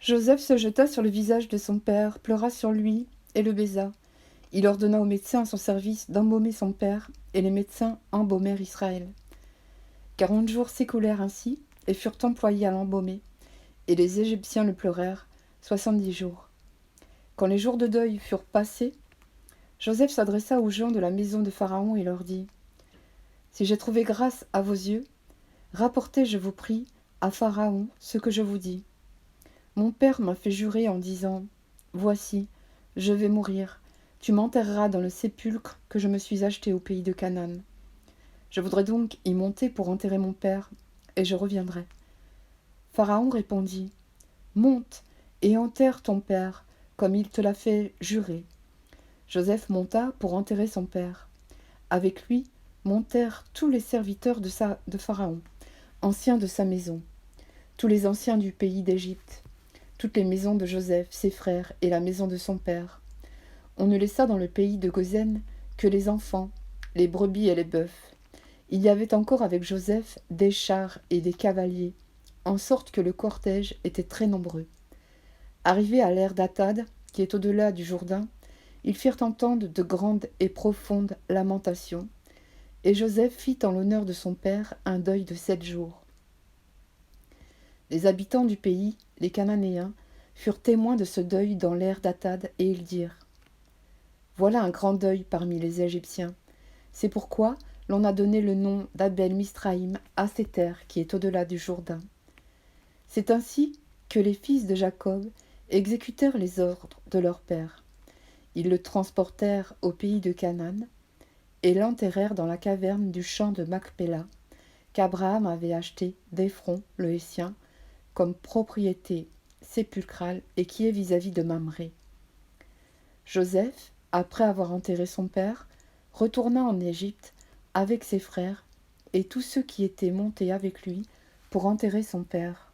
Joseph se jeta sur le visage de son père, pleura sur lui et le baisa. Il ordonna aux médecins à son service d'embaumer son père, et les médecins embaumèrent Israël. 40 jours s'écoulèrent ainsi, et furent employés à l'embaumer, et les Égyptiens le pleurèrent 70 jours. Quand les jours de deuil furent passés, Joseph s'adressa aux gens de la maison de Pharaon et leur dit : « Si j'ai trouvé grâce à vos yeux, rapportez, je vous prie, à Pharaon ce que je vous dis. Mon père m'a fait jurer en disant : Voici, je vais mourir, tu m'enterreras dans le sépulcre que je me suis acheté au pays de Canaan. Je voudrais donc y monter pour enterrer mon père, et je reviendrai. Pharaon répondit : Monte et enterre ton père, comme il te l'a fait jurer. Joseph monta pour enterrer son père. Avec lui montèrent tous les serviteurs de Pharaon, anciens de sa maison, tous les anciens du pays d'Égypte, toutes les maisons de Joseph, ses frères et la maison de son père. On ne laissa dans le pays de Goshen que les enfants, les brebis et les bœufs. Il y avait encore avec Joseph des chars et des cavaliers, en sorte que le cortège était très nombreux. Arrivés à l'ère d'Atad, qui est au-delà du Jourdain, ils firent entendre de grandes et profondes lamentations, et Joseph fit en l'honneur de son père un deuil de 7 jours. Les habitants du pays, les Cananéens, furent témoins de ce deuil dans l'ère d'Atad, et ils dirent : Voilà un grand deuil parmi les Égyptiens. C'est pourquoi l'on a donné le nom d'Abel-Misraïm à cette terre qui est au-delà du Jourdain. C'est ainsi que les fils de Jacob exécutèrent les ordres de leur père. Ils le transportèrent au pays de Canaan et l'enterrèrent dans la caverne du champ de Macpéla, qu'Abraham avait acheté d'Éphron le Hétien comme propriété sépulcrale et qui est vis-à-vis de Mamré. Joseph, après avoir enterré son père, retourna en Égypte avec ses frères et tous ceux qui étaient montés avec lui pour enterrer son père.